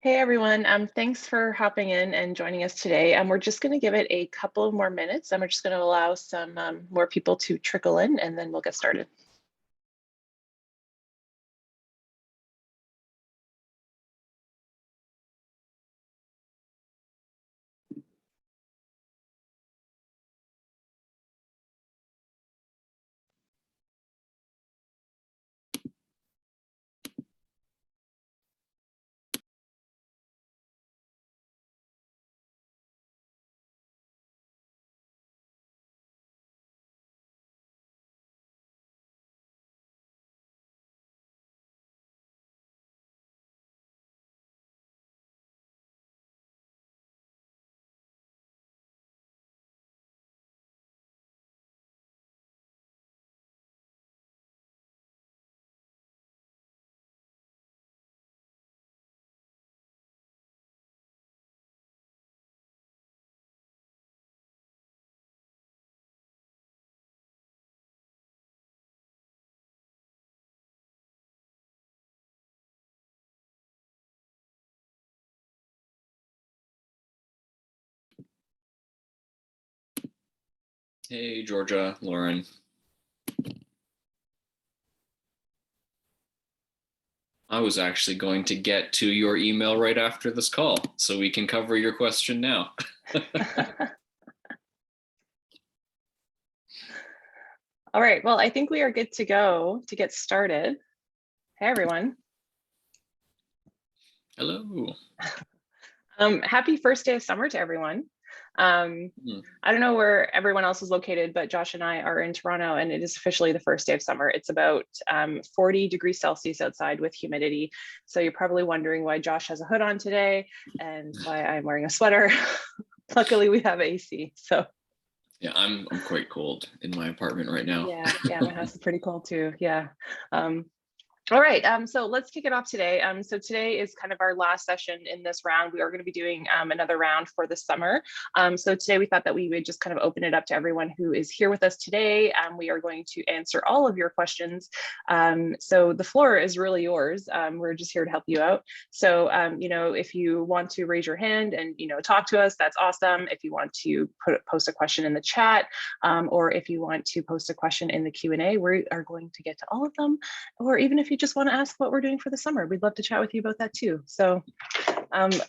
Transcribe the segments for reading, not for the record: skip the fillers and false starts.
Hey everyone, thanks for hopping in and joining us today. We're just going to give it a couple of more minutes and we're just going to allow some more people to trickle in and then we'll get started. Hey, Georgia, Lauren. I was actually going to get to your email right after this call, so we can cover your question now. All right, well, I think we are good to go to get started. Hey everyone. Hello. Happy first day of summer to everyone. I don't know where everyone else is located, but Josh and I are in Toronto and it is officially the first day of summer. It's about 40 degrees Celsius outside with humidity. So you're probably wondering why Josh has a hood on today and why I'm wearing a sweater. Luckily we have AC, so. Yeah, I'm quite cold in my apartment right now. Yeah, my house is pretty cold too, yeah. All right, so let's kick it off today. So today is kind of our last session in this round. We are going to be doing another round for the summer. So today we thought that we would just kind of open it up to everyone who is here with us today. We are going to answer all of your questions. So the floor is really yours. We're just here to help you out. So, if you want to raise your hand and, talk to us, that's awesome. If you want to post a question in the chat, or if you want to post a question in the Q&A, we are going to get to all of them. Or even if you just want to ask what we're doing for the summer, we'd love to chat with you about that too. So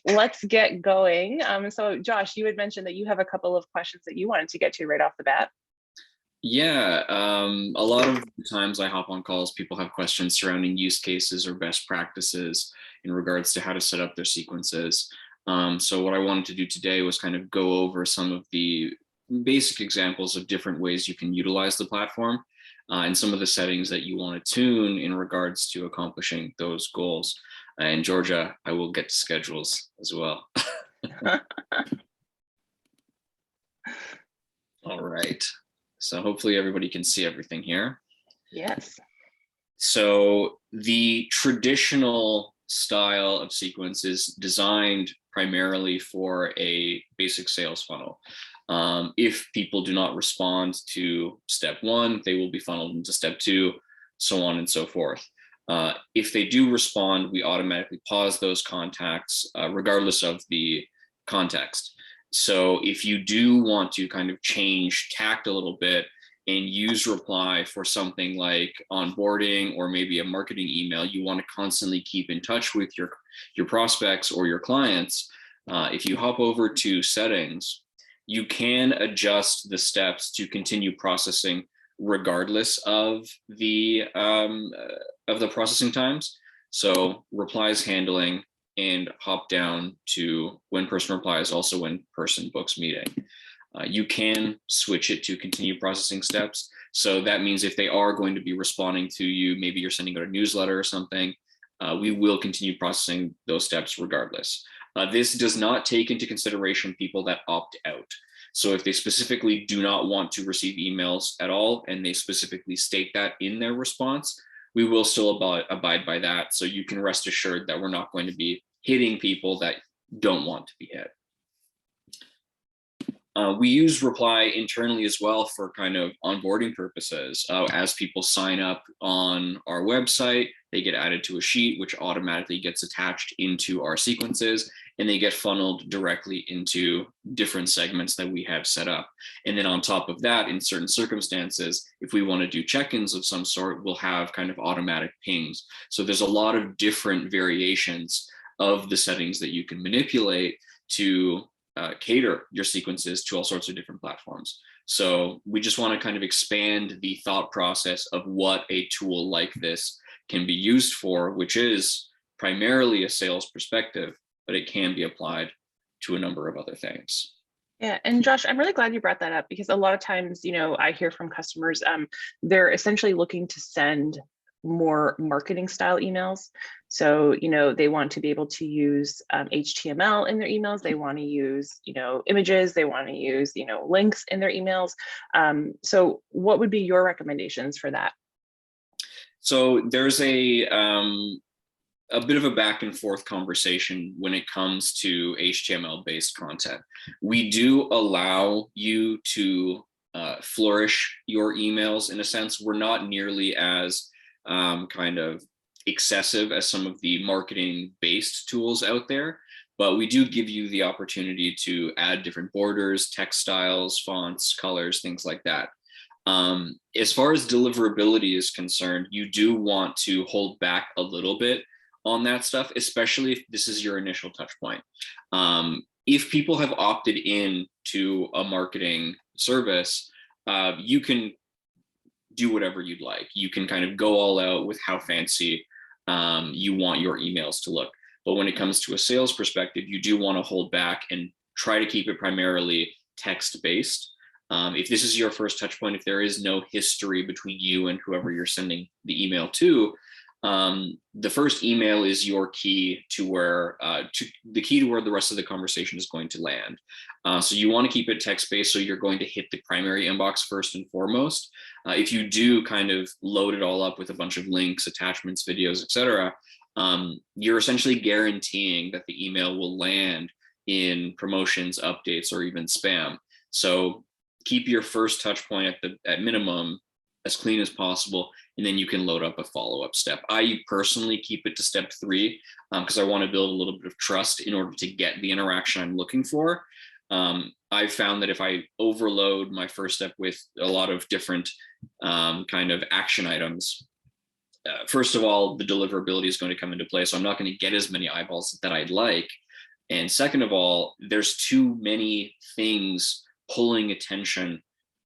let's get going. So Josh, you had mentioned that you have a couple of questions that you wanted to get to right off the bat. Yeah, a lot of times I hop on calls, people have questions surrounding use cases or best practices in regards to how to set up their sequences. So what I wanted to do today was kind of go over some of the basic examples of different ways you can utilize the platform and some of the settings that you want to tune in regards to accomplishing those goals. And Georgia, I will get to schedules as well. All right. So hopefully everybody can see everything here. Yes. So the traditional style of sequence is designed primarily for a basic sales funnel. If people do not respond to step one, they will be funneled into step two, so on and so forth. If they do respond, we automatically pause those contacts regardless of the context. So if you do want to kind of change tact a little bit and use reply for something like onboarding or maybe a marketing email, you want to constantly keep in touch with your prospects or your clients. If you hop over to settings, you can adjust the steps to continue processing regardless of the processing times. So replies handling, and hop down to when person replies, also when person books meeting. You can switch it to continue processing steps. So that means if they are going to be responding to you, maybe you're sending out a newsletter or something, we will continue processing those steps regardless. This does not take into consideration people that opt out. So if they specifically do not want to receive emails at all, and they specifically state that in their response, we will still abide by that. So you can rest assured that we're not going to be hitting people that don't want to be hit. We use reply internally as well for kind of onboarding purposes. As people sign up on our website, they get added to a sheet, which automatically gets attached into our sequences, and they get funneled directly into different segments that we have set up. And then on top of that, in certain circumstances, if we want to do check-ins of some sort, we'll have kind of automatic pings. So there's a lot of different variations of the settings that you can manipulate to cater your sequences to all sorts of different platforms. So we just want to kind of expand the thought process of what a tool like this can be used for, which is primarily a sales perspective, but it can be applied to a number of other things. Yeah, and Josh, I'm really glad you brought that up, because a lot of times, I hear from customers, they're essentially looking to send more marketing style emails. So, they want to be able to use HTML in their emails. They want to use, images. They want to use, links in their emails. So what would be your recommendations for that? So there's a bit of a back and forth conversation when it comes to HTML based content. We do allow you to flourish your emails in a sense. We're not nearly as kind of excessive as some of the marketing based tools out there, but we do give you the opportunity to add different borders, text styles, fonts, colors, things like that. As far as deliverability is concerned, you do want to hold back a little bit on that stuff, especially if this is your initial touch point. If people have opted in to a marketing service, you can do whatever you'd like. You can kind of go all out with how fancy you want your emails to look. But when it comes to a sales perspective, you do want to hold back and try to keep it primarily text-based. If this is your first touch point, if there is no history between you and whoever you're sending the email to, the first email is your key to where the rest of the conversation is going to land. So you want to keep it text-based, so you're going to hit the primary inbox first and foremost. If you do kind of load it all up with a bunch of links, attachments, videos, etc., you're essentially guaranteeing that the email will land in promotions, updates, or even spam. So keep your first touch point at minimum as clean as possible, and then you can load up a follow-up step. I personally keep it to step 3 because I want to build a little bit of trust in order to get the interaction I'm looking for. I've found that if I overload my first step with a lot of different kind of action items, first of all, the deliverability is going to come into play, so I'm not going to get as many eyeballs that I'd like. And second of all, there's too many things pulling attention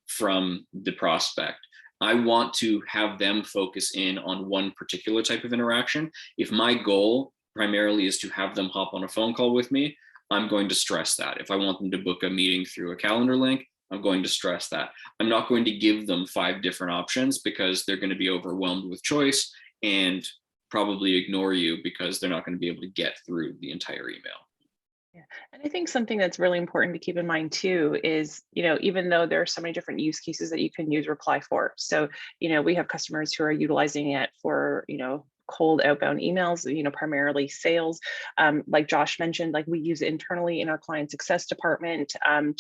from the prospect. I want to have them focus in on one particular type of interaction. If my goal primarily is to have them hop on a phone call with me, I'm going to stress that. If I want them to book a meeting through a calendar link, I'm going to stress that. I'm not going to give them 5 different options because they're going to be overwhelmed with choice and probably ignore you because they're not going to be able to get through the entire email. Yeah. And I think something that's really important to keep in mind too is, even though there are so many different use cases that you can use Reply for. So, we have customers who are utilizing it for, cold outbound emails, primarily sales. Like Josh mentioned, like we use it internally in our client success department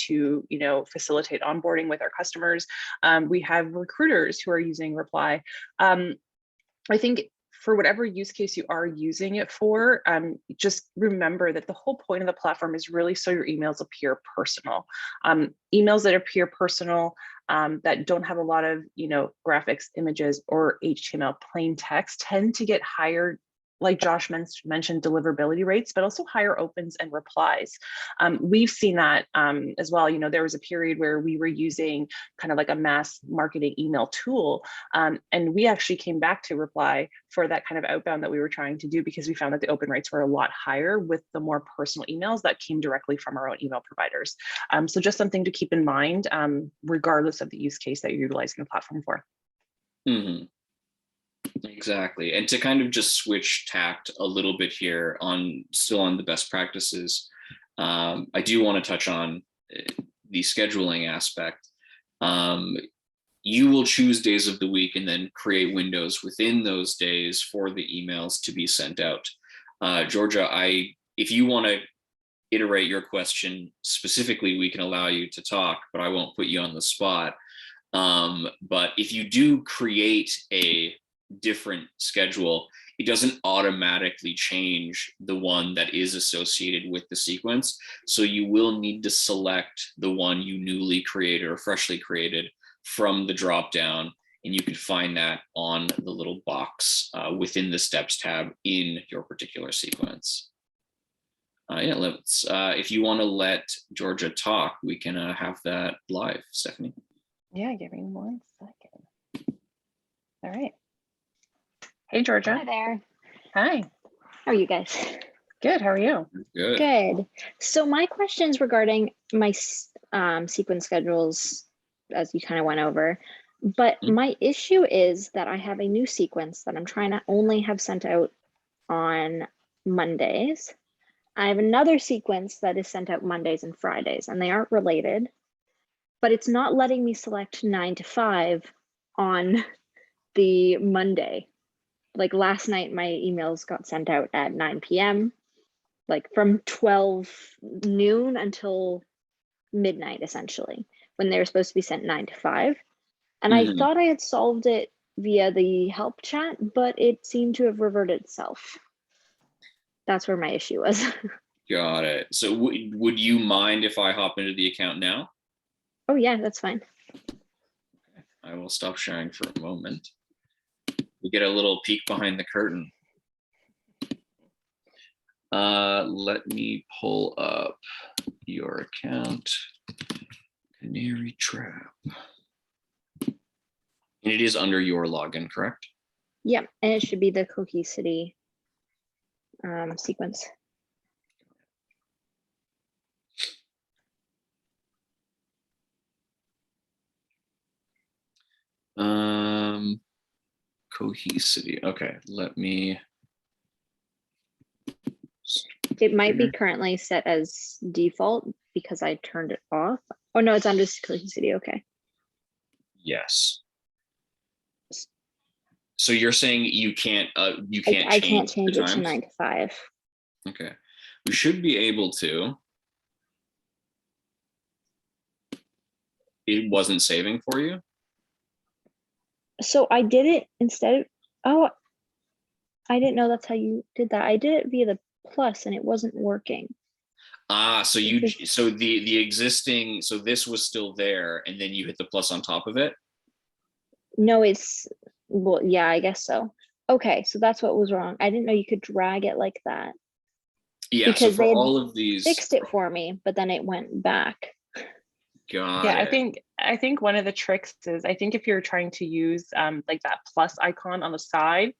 to, facilitate onboarding with our customers. We have recruiters who are using Reply. I think for whatever use case you are using it for, just remember that the whole point of the platform is really so your emails appear personal. Emails that appear personal, that don't have a lot of, graphics, images, or HTML plain text tend to get higher, like Josh mentioned, deliverability rates, but also higher opens and replies. We've seen that as well. There was a period where we were using kind of like a mass marketing email tool, and we actually came back to Reply for that kind of outbound that we were trying to do because we found that the open rates were a lot higher with the more personal emails that came directly from our own email providers. So just something to keep in mind, regardless of the use case that you're utilizing the platform for. Mm-hmm. Exactly. And to kind of just switch tact a little bit here still on the best practices, I do want to touch on the scheduling aspect. You will choose days of the week and then create windows within those days for the emails to be sent out. Georgia, if you want to iterate your question specifically, we can allow you to talk, but I won't put you on the spot. But if you do create a different schedule, it doesn't automatically change the one that is associated with the sequence. So you will need to select the one you newly created or freshly created from the dropdown, and you can find that on the little box within the steps tab in your particular sequence. Yeah, let's, if you want to let Georgia talk, we can have that live, Stephanie. Yeah, give me 1 second. All right. Hey, Georgia. Hi there. Hi. How are you guys? Good. How are you? Good. Good. So my questions regarding my sequence schedules, as you kind of went over, but my issue is that I have a new sequence that I'm trying to only have sent out on Mondays. I have another sequence that is sent out Mondays and Fridays, and they aren't related, but it's not letting me select 9 to 5 on the Monday. Like last night, my emails got sent out at 9 p.m., like from 12 noon until midnight, essentially, when they were supposed to be sent 9 to 5. And I thought I had solved it via the help chat, but it seemed to have reverted itself. That's where my issue was. Got it. So would you mind if I hop into the account now? Oh yeah, that's fine. I will stop sharing for a moment. We get a little peek behind the curtain. Let me pull up your account. Canary Trap. And it is under your login, correct? Yeah, and it should be the Cohesity sequence. Cohesity. Okay, let me. It might be currently set as default because I turned it off. Oh no, it's under Cohesity. Okay. Yes. So you're saying you can't I can't change it to 9 to 5. Okay, we should be able to. It wasn't saving for you? So I did it instead of, oh, I didn't know that's how you did that. I did it via the plus and it wasn't working. So the existing, so this was still there and then you hit the plus on top of it? No, well, yeah, I guess so. Okay, so that's what was wrong. I didn't know you could drag it like that. Yeah, because so for they all of these fixed it for me, but then it went back. Got yeah, it. I think one of the tricks is, I think if you're trying to use like that plus icon on the side,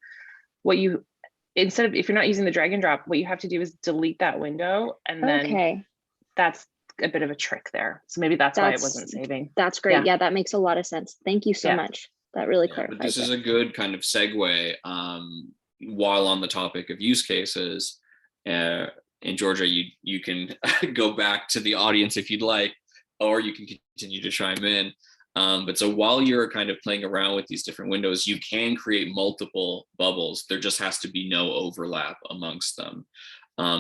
if you're not using the drag and drop, what you have to do is delete that window, and then that's a bit of a trick there. So maybe that's why it wasn't saving. That's great. Yeah, that makes a lot of sense. Thank you so much. That really clarifies. But this is a good kind of segue while on the topic of use cases. And Georgia, you can go back to the audience if you'd like, or you can continue to chime in. But so while you're kind of playing around with these different windows, you can create multiple bubbles. There just has to be no overlap amongst them.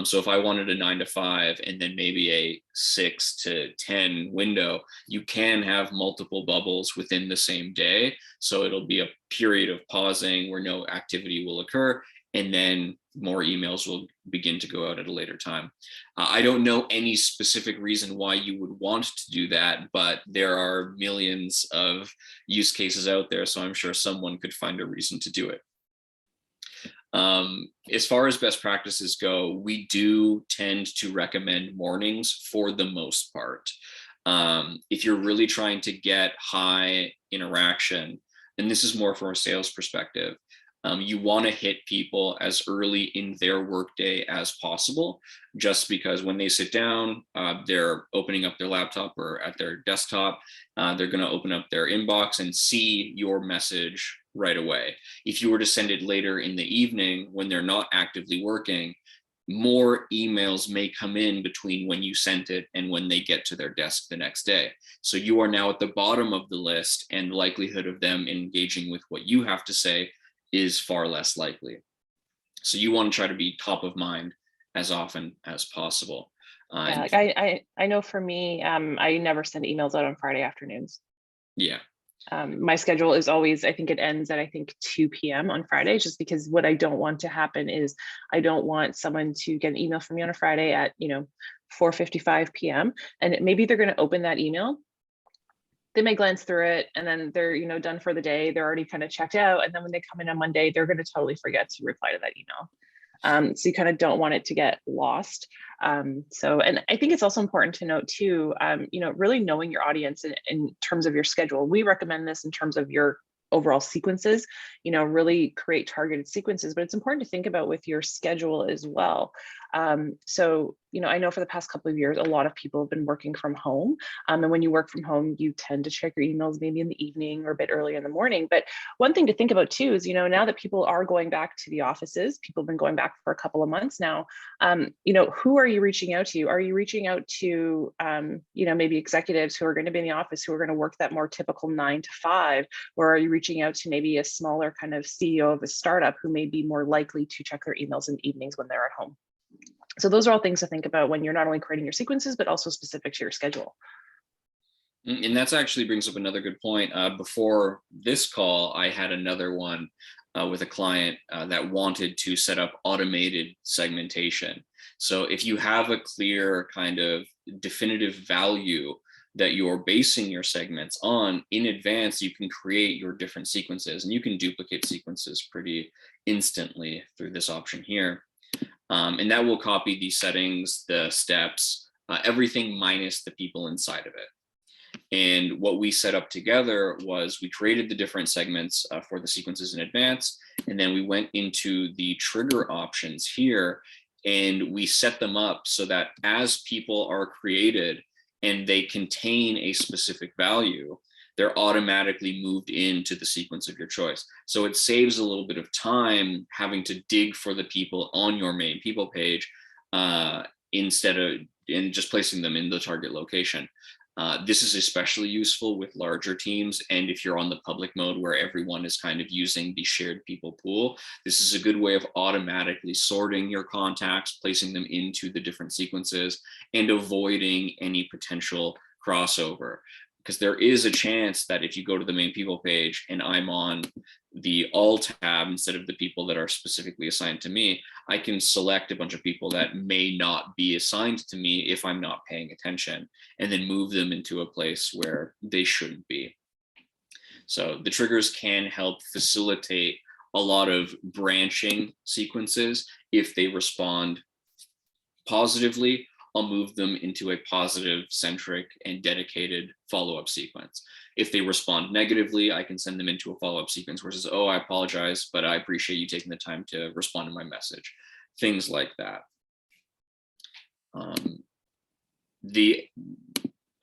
So if I wanted a 9 to 5 and then maybe a 6 to 10 window, you can have multiple bubbles within the same day. So it'll be a period of pausing where no activity will occur, and then more emails will begin to go out at a later time. I don't know any specific reason why you would want to do that, but there are millions of use cases out there, so I'm sure someone could find a reason to do it. As far as best practices go, we do tend to recommend mornings for the most part. If you're really trying to get high interaction, and this is more from a sales perspective, you want to hit people as early in their workday as possible, just because when they sit down, they're opening up their laptop or at their desktop, they're going to open up their inbox and see your message right away. If you were to send it later in the evening when they're not actively working, more emails may come in between when you sent it and when they get to their desk the next day. So you are now at the bottom of the list, and the likelihood of them engaging with what you have to say is far less likely. So you want to try to be top of mind as often as possible. I know for me, I never send emails out on Friday afternoons. Yeah, My schedule is always, I think it ends at, I think 2 p.m. on Friday, just because what I don't want to happen is I don't want someone to get an email from me on a Friday at, 4:55 p.m. And maybe they're going to open that email. They may glance through it and then they're, done for the day. They're already kind of checked out. And then when they come in on Monday, they're going to totally forget to reply to that email. So you kind of don't want it to get lost. And I think it's also important to note too, really knowing your audience in terms of your schedule. We recommend this in terms of your overall sequences, really create targeted sequences, but it's important to think about with your schedule as well. I know for the past couple of years, a lot of people have been working from home. And when you work from home, you tend to check your emails maybe in the evening or a bit early in the morning. But one thing to think about too is, now that people are going back to the offices, people have been going back for a couple of months now, who are you reaching out to? Are you reaching out to, maybe executives who are going to be in the office, who are going to work that more typical 9 to 5, or are you reaching out to maybe a smaller kind of CEO of a startup who may be more likely to check their emails in the evenings when they're at home? So those are all things to think about when you're not only creating your sequences, but also specific to your schedule. And that's actually brings up another good point. Before this call, I had another one with a client that wanted to set up automated segmentation. So if you have a clear kind of definitive value that you're basing your segments on in advance, you can create your different sequences, and you can duplicate sequences pretty instantly through this option here. And that will copy the settings, the steps, everything minus the people inside of it. And what we set up together was we created the different segments for the sequences in advance. And then we went into the trigger options here and we set them up so that as people are created and they contain a specific value, they're automatically moved into the sequence of your choice. So it saves a little bit of time having to dig for the people on your main people page instead of just placing them in the target location. This is especially useful with larger teams. And if you're on the public mode where everyone is kind of using the shared people pool, this is a good way of automatically sorting your contacts, placing them into the different sequences and avoiding any potential crossover. Because there is a chance that if you go to the main people page and I'm on the all tab instead of the people that are specifically assigned to me, I can select a bunch of people that may not be assigned to me if I'm not paying attention, and then move them into a place where they shouldn't be. So the triggers can help facilitate a lot of branching sequences. If they respond positively, I'll move them into a positive, centric, and dedicated follow-up sequence. If they respond negatively, I can send them into a follow-up sequence where it says, oh, I apologize, but I appreciate you taking the time to respond to my message. Things like that. The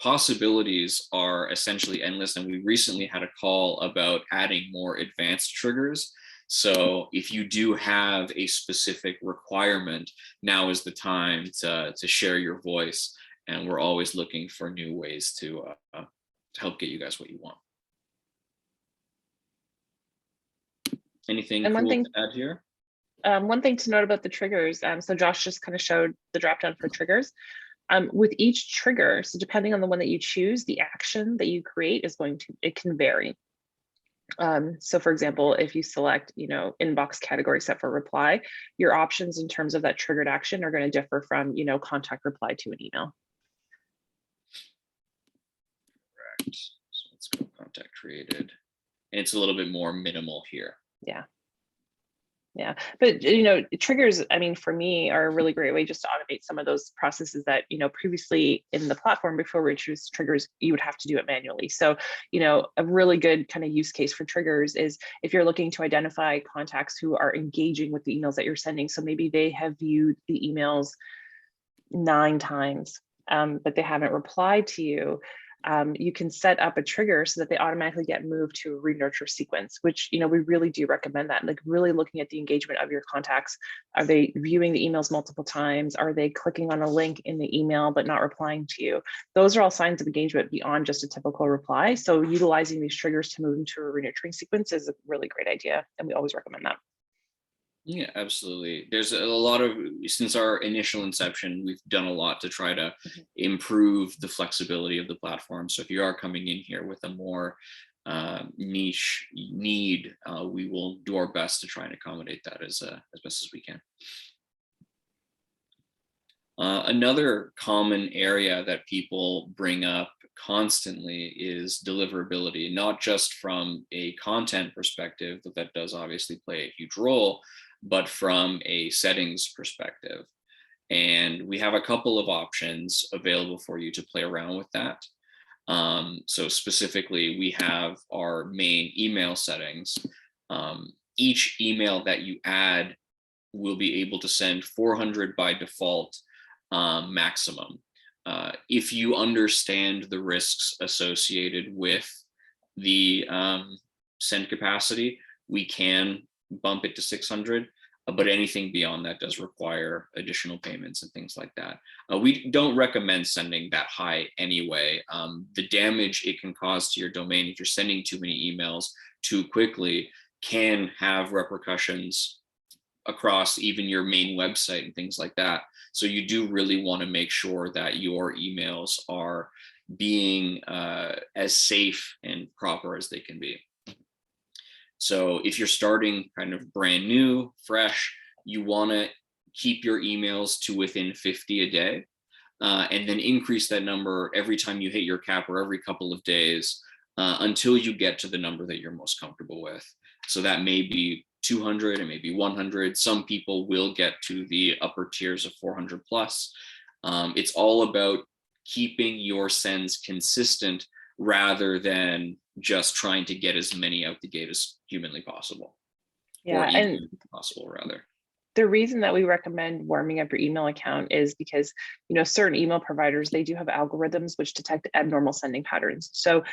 possibilities are essentially endless, and we recently had a call about adding more advanced triggers. So if you do have a specific requirement, now is the time to share your voice. And we're always looking for new ways to help get you guys what you want. Anything cool to add here? One thing to note about the triggers. So Josh just kind of showed the drop down for triggers. With each trigger, so depending on the one that you choose, the action that you create is it can vary. So for example, if you select, inbox category set for reply, your options in terms of that triggered action are going to differ from, contact reply to an email. Correct. So let's go contact created. And it's a little bit more minimal here. Yeah. But, triggers, I mean, for me are a really great way just to automate some of those processes that, previously in the platform before we introduced triggers, you would have to do it manually. So, a really good kind of use case for triggers is if you're looking to identify contacts who are engaging with the emails that you're sending. So maybe they have viewed the emails 9 times, but they haven't replied to you. You can set up a trigger so that they automatically get moved to a re-nurture sequence, which, we really do recommend that. Like really looking at the engagement of your contacts. Are they viewing the emails multiple times? Are they clicking on a link in the email but not replying to you? Those are all signs of engagement beyond just a typical reply. So utilizing these triggers to move into a re-nurturing sequence is a really great idea. And we always recommend that. Yeah, absolutely. There's a lot of, since our initial inception, we've done a lot to try to improve the flexibility of the platform. So if you are coming in here with a more niche need, we will do our best to try and accommodate that as best as we can. Another common area that people bring up constantly is deliverability, not just from a content perspective, that does obviously play a huge role, but from a settings perspective. And we have a couple of options available for you to play around with that. So specifically, we have our main email settings. Each email that you add will be able to send 400 by default maximum. If you understand the risks associated with the send capacity, we can bump it to 600. But anything beyond that does require additional payments and things like that. We don't recommend sending that high anyway. The damage it can cause to your domain if you're sending too many emails too quickly can have repercussions across even your main website and things like that. So you do really want to make sure that your emails are being as safe and proper as they can be. So if you're starting kind of brand new, fresh, you want to keep your emails to within 50 a day, and then increase that number every time you hit your cap or every couple of days until you get to the number that you're most comfortable with. So that may be 200, it may be 100. Some people will get to the upper tiers of 400 plus. It's all about keeping your sends consistent rather than just trying to get as many out the gate as humanly possible. Yeah, or and possible rather. the reason that we recommend warming up your email account is because, you know, certain email providers, they do have algorithms which detect abnormal sending patterns. So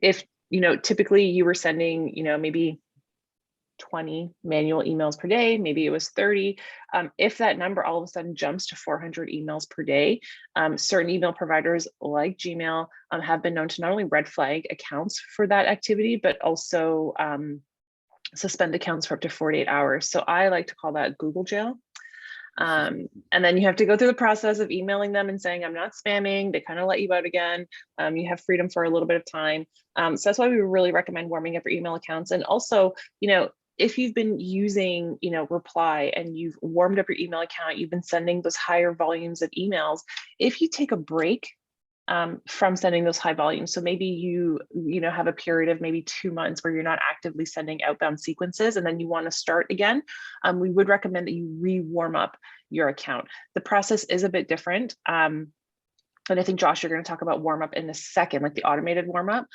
if, you know, typically you were sending, you know, maybe 20 manual emails per day, maybe it was 30. If that number all of a sudden jumps to 400 emails per day, certain email providers like Gmail have been known to not only red flag accounts for that activity, but also suspend accounts for up to 48 hours. So I like to call that Google jail. And then you have to go through the process of emailing them and saying, I'm not spamming. They kind of let you out again. You have freedom for a little bit of time. So that's why we really recommend warming up your email accounts. And also, you know, if you've been using, you know, Reply and you've warmed up your email account, you've been sending those higher volumes of emails. If you take a break from sending those high volumes, so maybe you know, have a period of maybe 2 months where you're not actively sending outbound sequences, and then you want to start again, we would recommend that you re-warm up your account. The process is a bit different. And I think, Josh, you're going to talk about warm up in a second, like the automated warm up.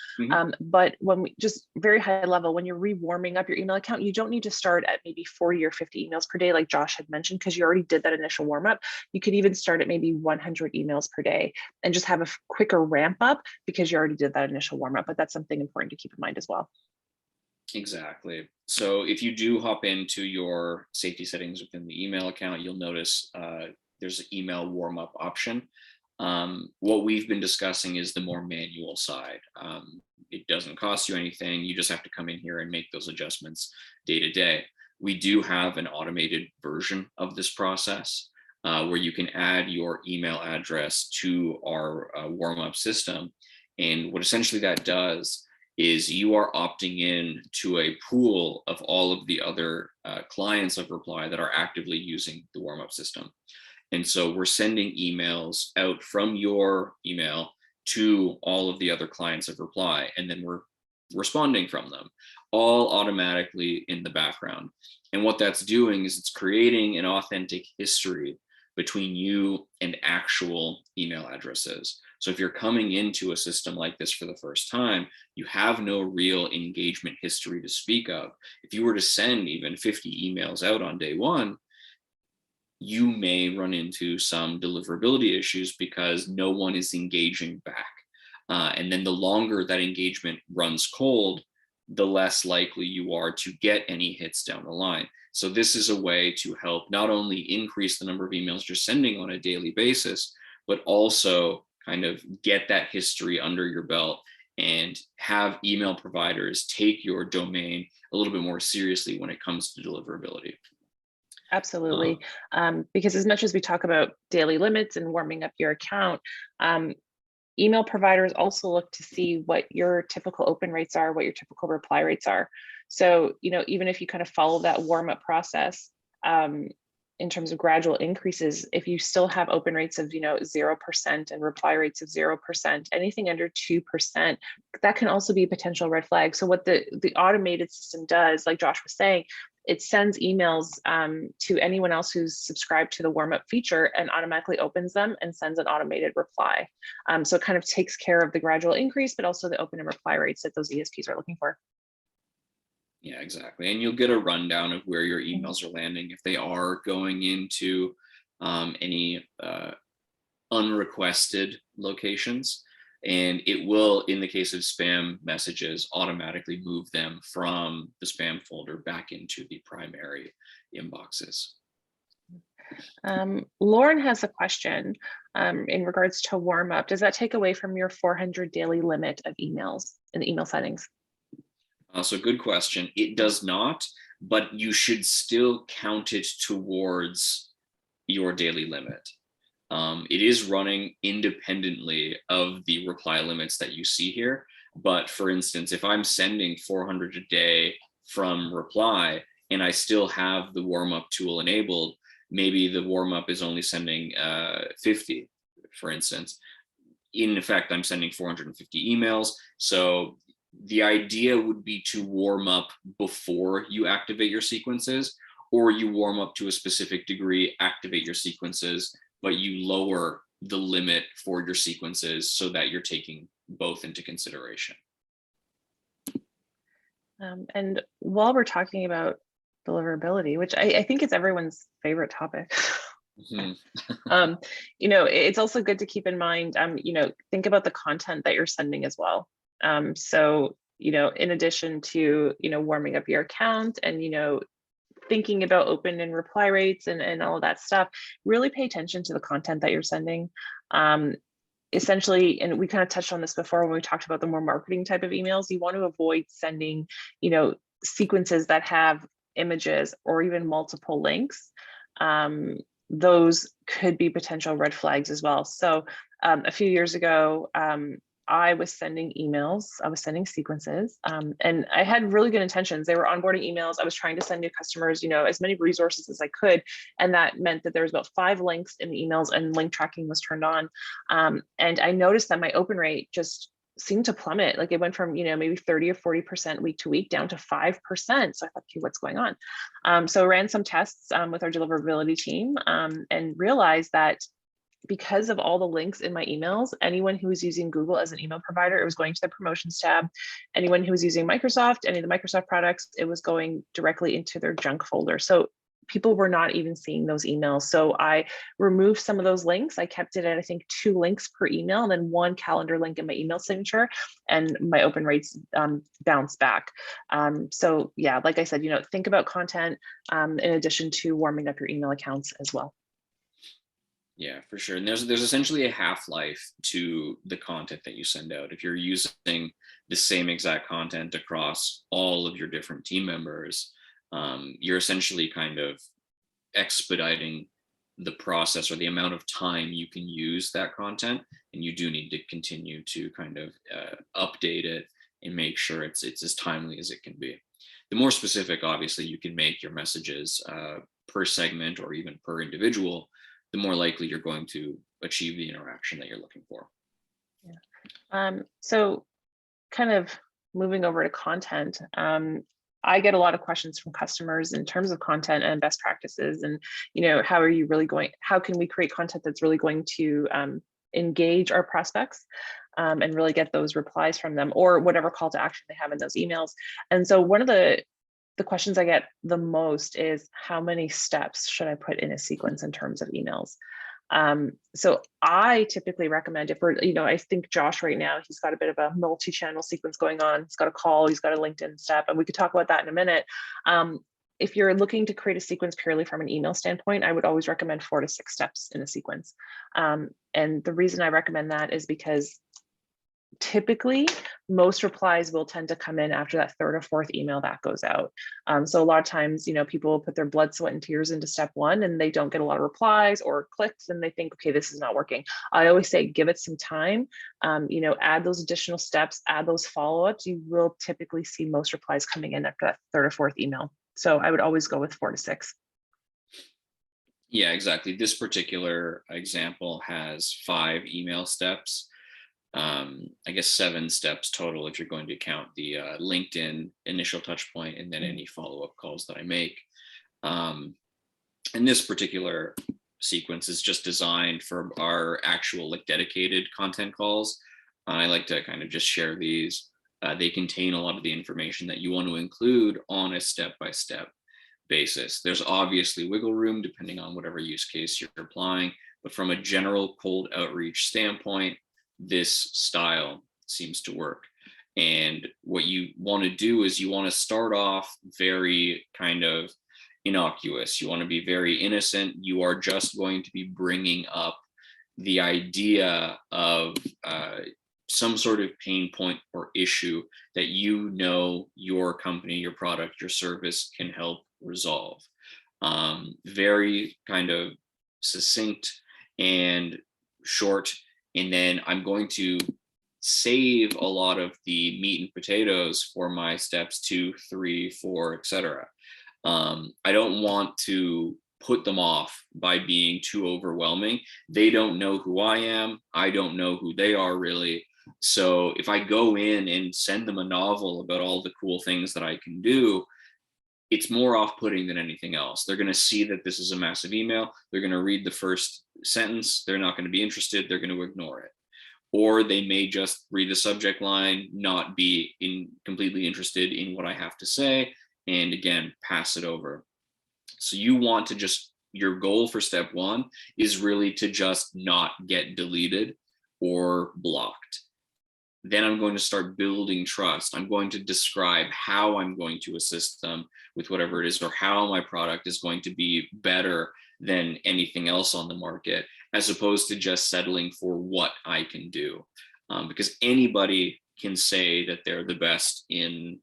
But when we just very high level, when you're re-warming up your email account, you don't need to start at maybe 40 or 50 emails per day, like Josh had mentioned, because you already did that initial warm up. You could even start at maybe 100 emails per day and just have a quicker ramp up because you already did that initial warm up. But that's something important to keep in mind as well. Exactly. So if you do hop into your safety settings within the email account, you'll notice there's an email warm up option. What we've been discussing is the more manual side. It doesn't cost you anything. You just have to come in here and make those adjustments day to day. We do have an automated version of this process where you can add your email address to our warm-up system. And what essentially that does is you are opting in to a pool of all of the other clients of Reply that are actively using the warm-up system. And so we're sending emails out from your email to all of the other clients of Reply, and then we're responding from them, all automatically in the background. And what that's doing is it's creating an authentic history between you and actual email addresses. So if you're coming into a system like this for the first time, you have no real engagement history to speak of. If you were to send even 50 emails out on day one, you may run into some deliverability issues because no one is engaging back. And then the longer that engagement runs cold, the less likely you are to get any hits down the line. So this is a way to help not only increase the number of emails you're sending on a daily basis, but also kind of get that history under your belt and have email providers take your domain a little bit more seriously when it comes to deliverability. Absolutely. Because as much as we talk about daily limits and warming up your account, email providers also look to see what your typical open rates are, what your typical reply rates are. So, even if you kind of follow that warm up process, in terms of gradual increases, if you still have open rates of 0% and reply rates of 0%, anything under 2%, that can also be a potential red flag. So what the automated system does, like Josh was saying, it sends emails to anyone else who's subscribed to the warm up feature and automatically opens them and sends an automated reply. So it kind of takes care of the gradual increase, but also the open and reply rates that those ESPs are looking for. Yeah, exactly. And you'll get a rundown of where your emails are landing if they are going into any unrequested locations. And it will, in the case of spam messages, automatically move them from the spam folder back into the primary inboxes. Lauren has a question in regards to warm up. Does that take away from your 400 daily limit of emails in the email settings? So good question. It does not, but you should still count it towards your daily limit. It is running independently of the reply limits that you see here. But for instance, if I'm sending 400 a day from reply and I still have the warm up tool enabled, maybe the warm up is only sending 50, for instance. In effect, I'm sending 450 emails. So the idea would be to warm up before you activate your sequences, or you warm up to a specific degree, activate your sequences, but you lower the limit for your sequences so that you're taking both into consideration. And while we're talking about deliverability, which I think is everyone's favorite topic, Mm-hmm. It's also good to keep in mind, think about the content that you're sending as well. So, in addition to, warming up your account and, thinking about open and reply rates and all of that stuff, really pay attention to the content that you're sending. Essentially, and we kind of touched on this before when we talked about the more marketing type of emails, you want to avoid sending, sequences that have images or even multiple links. Those could be potential red flags as well. So a few years ago, I was sending emails, I was sending sequences, and I had really good intentions. They were onboarding emails. I was trying to send new customers, as many resources as I could. And that meant that there was about 5 links in the emails and link tracking was turned on. And I noticed that my open rate just seemed to plummet. Like it went from, maybe 30 or 40% week to week down to 5%. So I thought, okay, what's going on? So I ran some tests with our deliverability team and realized that because of all the links in my emails, anyone who was using Google as an email provider, it was going to the promotions tab. Anyone who was using Microsoft, any of the Microsoft products, it was going directly into their junk folder. So people were not even seeing those emails. So I removed some of those links. I kept it at, I think, 2 links per email, and then 1 calendar link in my email signature, and my open rates bounced back. So yeah, like I said, think about content in addition to warming up your email accounts as well. Yeah, for sure. And there's essentially a half-life to the content that you send out. If you're using the same exact content across all of your different team members, you're essentially kind of expediting the process or the amount of time you can use that content. And you do need to continue to kind of update it and make sure it's as timely as it can be. The more specific, obviously, you can make your messages per segment or even per individual, the more likely you're going to achieve the interaction that you're looking for. Yeah. So kind of moving over to content, I get a lot of questions from customers in terms of content and best practices and, how can we create content that's really going to engage our prospects and really get those replies from them or whatever call to action they have in those emails. And so one of the questions I get the most is how many steps should I put in a sequence in terms of emails? So I typically recommend if we're, I think Josh right now, he's got a bit of a multi-channel sequence going on. He's got a call, he's got a LinkedIn step, and we could talk about that in a minute. If you're looking to create a sequence purely from an email standpoint, I would always recommend 4 to 6 steps in a sequence. And the reason I recommend that is because typically most replies will tend to come in after that third or fourth email that goes out. So a lot of times, people will put their blood, sweat, and tears into step one and they don't get a lot of replies or clicks and they think, okay, this is not working. I always say, give it some time, add those additional steps, add those follow-ups. You will typically see most replies coming in after that third or fourth email. So I would always go with 4 to 6. Yeah, exactly. This particular example has 5 email steps. I guess 7 steps total if you're going to count the LinkedIn initial touch point and then any follow-up calls that I make. And this particular sequence is just designed for our actual dedicated content calls. I like to kind of just share these. They contain a lot of the information that you want to include on a step-by-step basis. There's obviously wiggle room depending on whatever use case you're applying, but from a general cold outreach standpoint, this style seems to work. And what you want to do is you want to start off very kind of innocuous. You want to be very innocent. You are just going to be bringing up the idea of some sort of pain point or issue that your company, your product, your service can help resolve. Very kind of succinct and short. And then I'm going to save a lot of the meat and potatoes for my steps 2, 3, 4, etc. I don't want to put them off by being too overwhelming. They don't know who I am. I don't know who they are really. So if I go in and send them a novel about all the cool things that I can do, it's more off-putting than anything else. They're going to see that this is a massive email. They're going to read the first sentence. They're not going to be interested. They're going to ignore it. Or they may just read the subject line, not be completely interested in what I have to say, and again, pass it over. So you want to your goal for step 1 is really to just not get deleted or blocked. Then I'm going to start building trust. I'm going to describe how I'm going to assist them with whatever it is, or how my product is going to be better than anything else on the market, as opposed to just settling for what I can do. Because anybody can say that they're the best in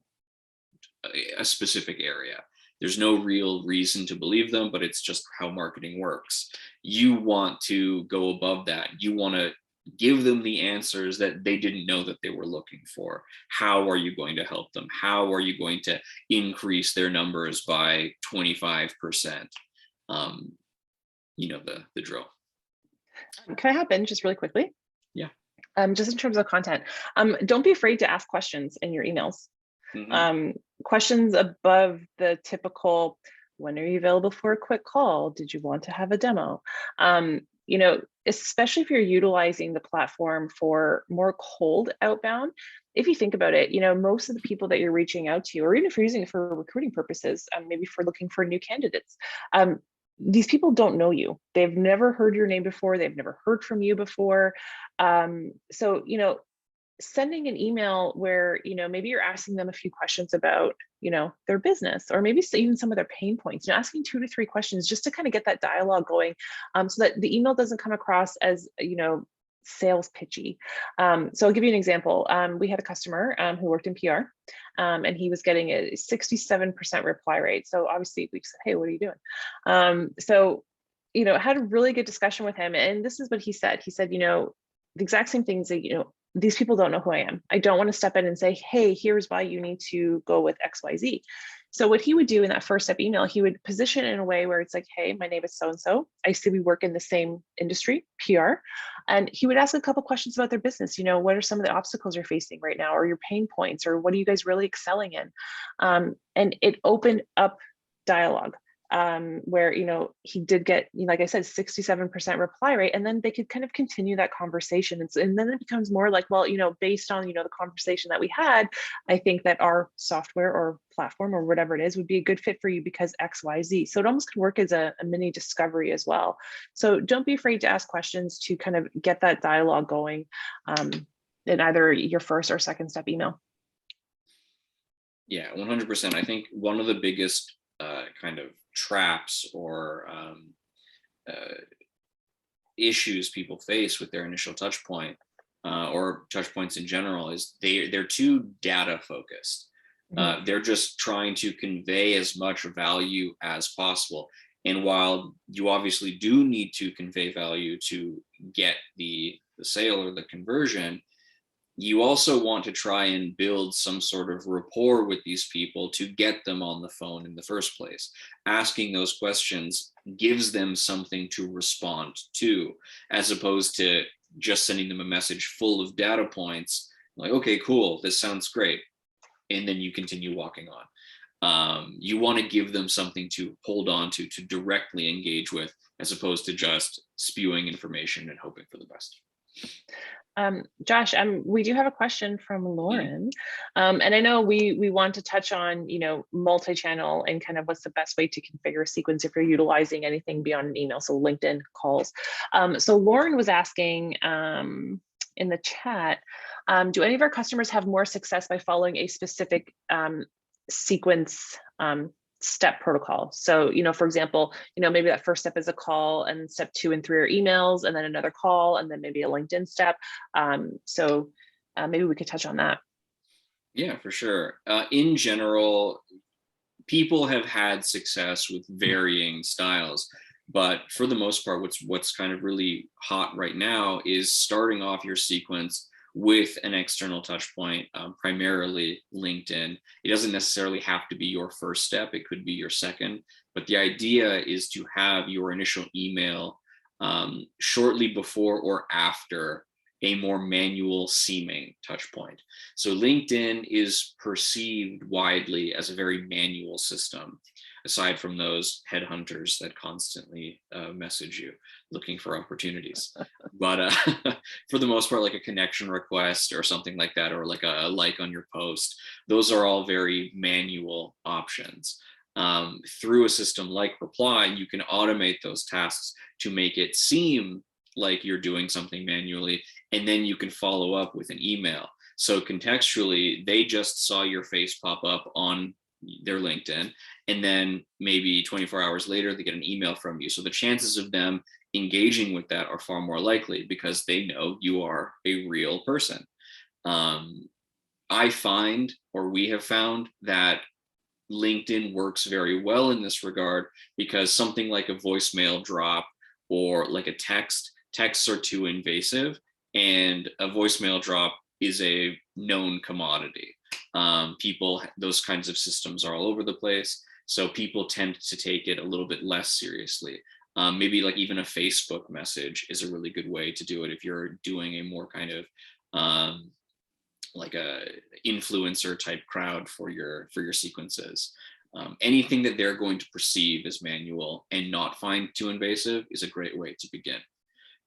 a specific area. There's no real reason to believe them, but it's just how marketing works. You want to go above that. You want to give them the answers that they didn't know that they were looking for. How are you going to help them? How are you going to increase their numbers by 25%? The drill. Can I hop in just really quickly? Yeah. Just in terms of content, don't be afraid to ask questions in your emails. Mm-hmm. Questions above the typical, when are you available for a quick call? Did you want to have a demo? Especially if you're utilizing the platform for more cold outbound, if you think about it, most of the people that you're reaching out to, or even if you're using it for recruiting purposes, maybe for looking for new candidates, these people don't know you. They've never heard your name before. They've never heard from you before. So, sending an email where, maybe you're asking them a few questions about, their business, or maybe even some of their pain points, asking 2 to 3 questions just to kind of get that dialogue going, so that the email doesn't come across as, sales pitchy. So I'll give you an example. We had a customer who worked in PR, and he was getting a 67% reply rate. So obviously we said, hey, what are you doing? So, had a really good discussion with him. And this is what he said. He said, the exact same things that, these people don't know who I am. I don't want to step in and say, hey, here's why you need to go with XYZ. So what he would do in that first step email, he would position it in a way where it's like, hey, my name is so-and-so. I see we work in the same industry, PR. And he would ask a couple questions about their business. What are some of the obstacles you're facing right now, or your pain points, or what are you guys really excelling in? And it opened up dialogue. Where, he did get, like I said, 67% reply rate, and then they could kind of continue that conversation. And then it becomes more like, well, based on, the conversation that we had, I think that our software or platform or whatever it is would be a good fit for you because X, Y, Z. So it almost could work as a mini discovery as well. So don't be afraid to ask questions to kind of get that dialogue going in either your first or second step email. Yeah, 100%. I think one of the biggest kind of traps or issues people face with their initial touch point or touch points in general is they're too data focused. They're just trying to convey as much value as possible. And while you obviously do need to convey value to get the sale or the conversion, you also want to try and build some sort of rapport with these people to get them on the phone in the first place. Asking those questions gives them something to respond to, as opposed to just sending them a message full of data points, like, okay, cool, this sounds great. And then you continue walking on. You want to give them something to hold on to directly engage with, as opposed to just spewing information and hoping for the best. Josh, we do have a question from Lauren, and I know we want to touch on, multi-channel and kind of what's the best way to configure a sequence if you're utilizing anything beyond an email, so LinkedIn calls. So Lauren was asking in the chat, do any of our customers have more success by following a specific sequence step protocol? So, for example, maybe that first step is a call, and step 2 and 3 are emails, and then another call, and then maybe a LinkedIn step. So maybe we could touch on that. Yeah, for sure. In general, people have had success with varying styles, but for the most part, what's kind of really hot right now is starting off your sequence with an external touch point, primarily LinkedIn. It doesn't necessarily have to be your first step. It could be your second, but the idea is to have your initial email shortly before or after a more manual seeming touch point. So LinkedIn is perceived widely as a very manual system, aside from those headhunters that constantly message you looking for opportunities. But for the most part, like a connection request or something like that, or like a like on your post, those are all very manual options. Through a system like Reply, you can automate those tasks to make it seem like you're doing something manually, and then you can follow up with an email. So contextually, they just saw your face pop up on their LinkedIn, and then maybe 24 hours later, they get an email from you. So the chances of them engaging with that are far more likely because they know you are a real person. I find, or we have found, that LinkedIn works very well in this regard because something like a voicemail drop or like a texts are too invasive, and a voicemail drop is a known commodity. Those kinds of systems are all over the place, so people tend to take it a little bit less seriously. Maybe like even a Facebook message is a really good way to do it if you're doing a more kind of like a influencer type crowd for your sequences. Anything that they're going to perceive as manual and not find too invasive is a great way to begin.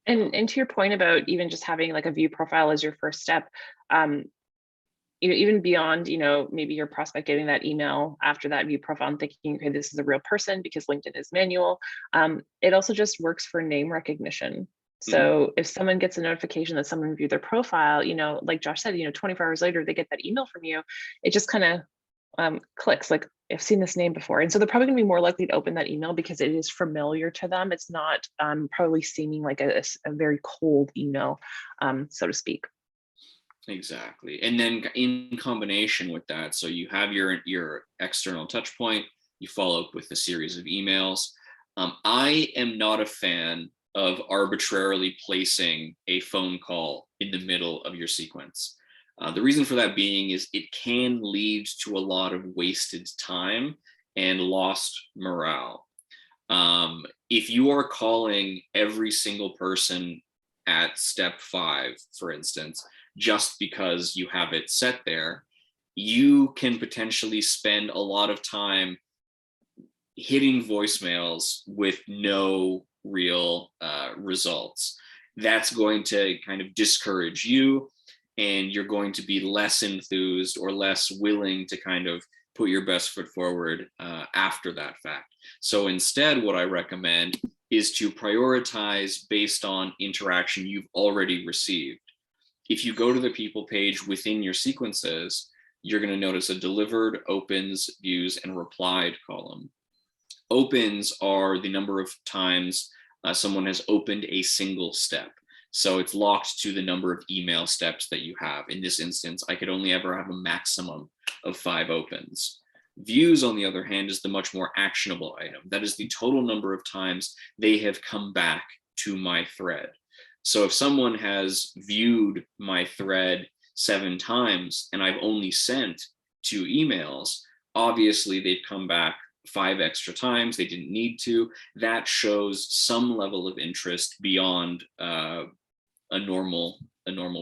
And to your point about even just having like a view profile as your first step, even beyond, maybe your prospect getting that email after that view profile and thinking, okay, this is a real person because LinkedIn is manual. It also just works for name recognition. So if someone gets a notification that someone viewed their profile, like Josh said, 24 hours later, they get that email from you, it just kind of clicks, like, I've seen this name before. And so they're probably going to be more likely to open that email because it is familiar to them. It's not probably seeming like a very cold email, so to speak. Exactly. And then in combination with that, so you have your external touch point, you follow up with a series of emails. I am not a fan of arbitrarily placing a phone call in the middle of your sequence. The reason for that being is it can lead to a lot of wasted time and lost morale. If you are calling every single person at step 5, for instance, just because you have it set there, you can potentially spend a lot of time hitting voicemails with no real results. That's going to kind of discourage you, and you're going to be less enthused or less willing to kind of put your best foot forward after that fact. So instead, what I recommend is to prioritize based on interaction you've already received. If you go to the people page within your sequences, you're going to notice a delivered, opens, views, and replied column. Opens are the number of times someone has opened a single step. So it's locked to the number of email steps that you have. In this instance, I could only ever have a maximum of 5 opens. Views, on the other hand, is the much more actionable item. That is the total number of times they have come back to my thread. So if someone has viewed my thread 7 times and I've only sent 2 emails, obviously they've come back 5 extra times. They didn't need to. That shows some level of interest beyond a normal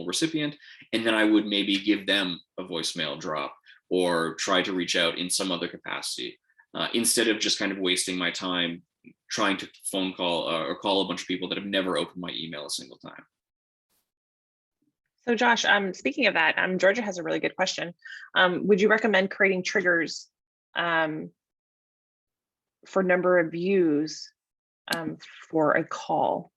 recipient. And then I would maybe give them a voicemail drop or try to reach out in some other capacity, instead of just kind of wasting my time trying to phone call or call a bunch of people that have never opened my email a single time. So Josh, speaking of that, Georgia has a really good question. Would you recommend creating triggers for number of views for a call?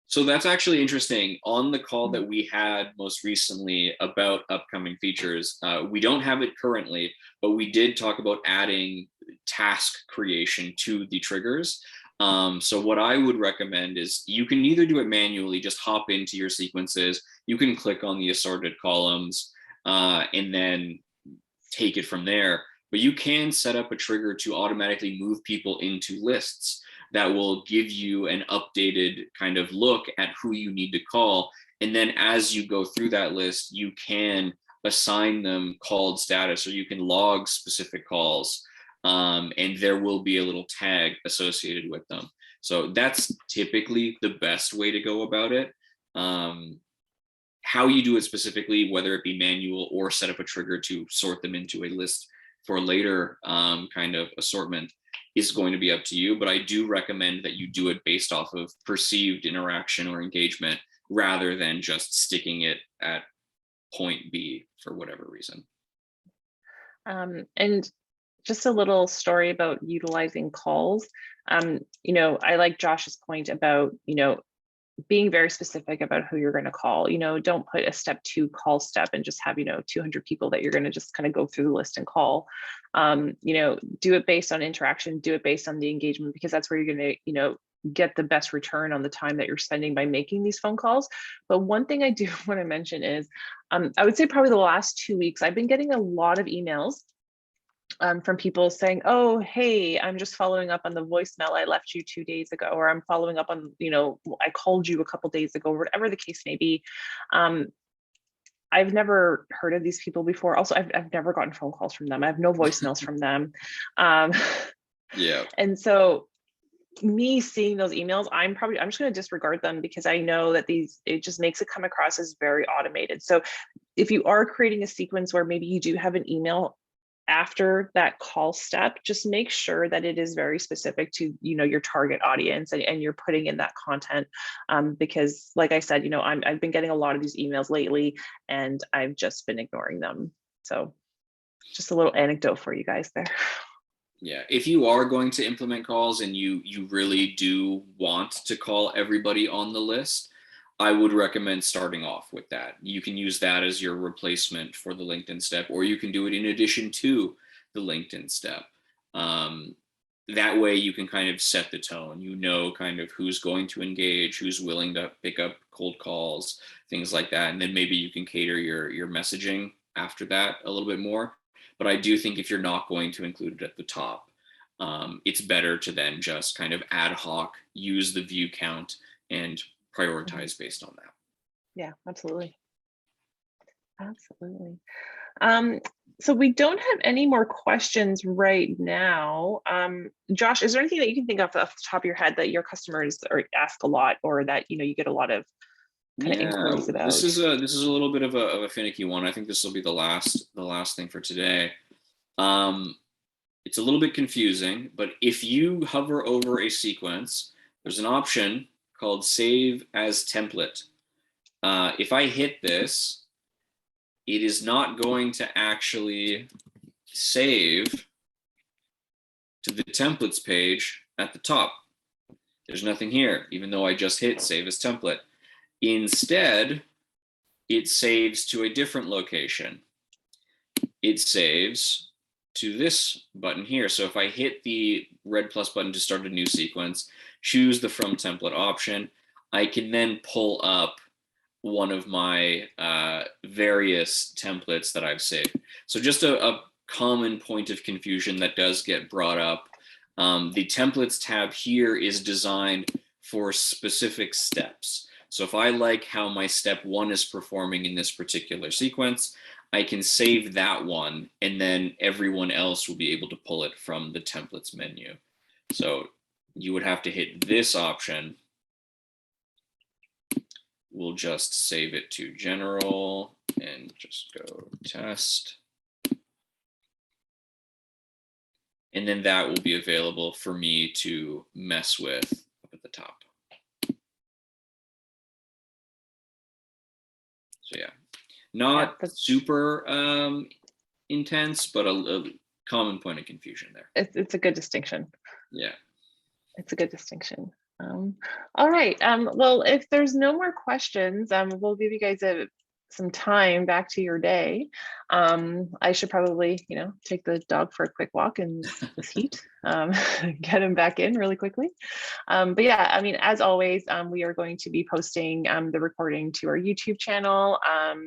So that's actually interesting. On the call that we had most recently about upcoming features, we don't have it currently, but we did talk about adding task creation to the triggers. So what I would recommend is you can either do it manually, just hop into your sequences. You can click on the assorted columns and then take it from there. But you can set up a trigger to automatically move people into lists that will give you an updated kind of look at who you need to call. And then as you go through that list, you can assign them called status, or you can log specific calls. And there will be a little tag associated with them. So that's typically the best way to go about it. How you do it specifically, whether it be manual or set up a trigger to sort them into a list for later kind of assortment, is going to be up to you. But I do recommend that you do it based off of perceived interaction or engagement rather than just sticking it at point B for whatever reason. And just a little story about utilizing calls. I like Josh's point about, being very specific about who you're going to call. Don't put a step 2 call step and just have, 200 people that you're going to just kind of go through the list and call. Do it based on interaction, do it based on the engagement, because that's where you're going to, get the best return on the time that you're spending by making these phone calls. But one thing I do want to mention is, I would say probably the last 2 weeks, I've been getting a lot of emails from people saying, oh, hey, I'm just following up on the voicemail I left you 2 days ago, or I'm following up on, I called you a couple days ago, whatever the case may be. I've never heard of these people before. Also, I've never gotten phone calls from them. I have no voicemails from them. Yeah. And so me seeing those emails, I'm just going to disregard them, because I know that it just makes it come across as very automated. So if you are creating a sequence where maybe you do have an email after that call step, just make sure that it is very specific to your target audience, and you're putting in that content, because like I said, I've been getting a lot of these emails lately and I've just been ignoring them. So just a little anecdote for you guys there. Yeah, if you are going to implement calls and you really do want to call everybody on the list, I would recommend starting off with that. You can use that as your replacement for the LinkedIn step, or you can do it in addition to the LinkedIn step. That way you can kind of set the tone, kind of who's going to engage, who's willing to pick up cold calls, things like that. And then maybe you can cater your messaging after that a little bit more. But I do think if you're not going to include it at the top, it's better to then just kind of ad hoc use the view count and prioritize based on that. Yeah, absolutely. Absolutely. So we don't have any more questions right now. Josh, is there anything that you can think of off the top of your head that your customers ask a lot, or that you get a lot of kind of inquiries about? This is a little bit of a finicky one. I think this will be the last thing for today. It's a little bit confusing, but if you hover over a sequence, there's an option called Save as Template. If I hit this, it is not going to actually save to the templates page at the top. There's nothing here, even though I just hit Save as Template. Instead, it saves to a different location. It saves to this button here. So if I hit the red plus button to start a new sequence, choose the From Template option, I can then pull up one of my various templates that I've saved. So just a common point of confusion that does get brought up. The templates tab here is designed for specific steps. So if I like how my step 1 is performing in this particular sequence, I can save that one, and then everyone else will be able to pull it from the templates menu. So you would have to hit this option. We'll just save it to general and just go test. And then that will be available for me to mess with up at the top. So yeah, not super intense, but a common point of confusion there. It's a good distinction. Yeah. It's a good distinction. All right. Well, if there's no more questions, we'll give you guys some time back to your day. I should probably, take the dog for a quick walk in this heat, get him back in really quickly. But yeah, I mean, as always, we are going to be posting the recording to our YouTube channel.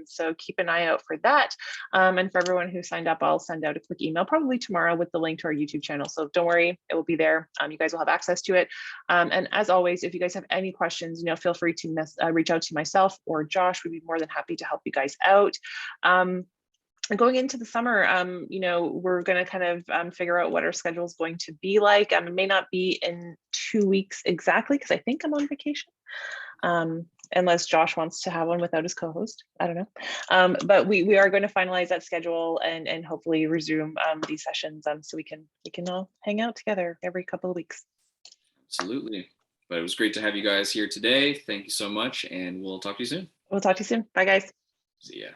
So keep an eye out for that. And for everyone who signed up, I'll send out a quick email probably tomorrow with the link to our YouTube channel. So don't worry, it will be there. You guys will have access to it. And as always, if you guys have any questions, feel free to reach out to myself or Josh. We'd be more than happy to help you guys out. Going into the summer, we're going to kind of figure out what our schedule is going to be like. It may not be in 2 weeks exactly, because I think I'm on vacation, unless Josh wants to have one without his co-host. I don't know. But we are going to finalize that schedule and hopefully resume these sessions so we can all hang out together every couple of weeks. Absolutely. But it was great to have you guys here today. Thank you so much, and we'll talk to you soon. We'll talk to you soon. Bye, guys. See ya.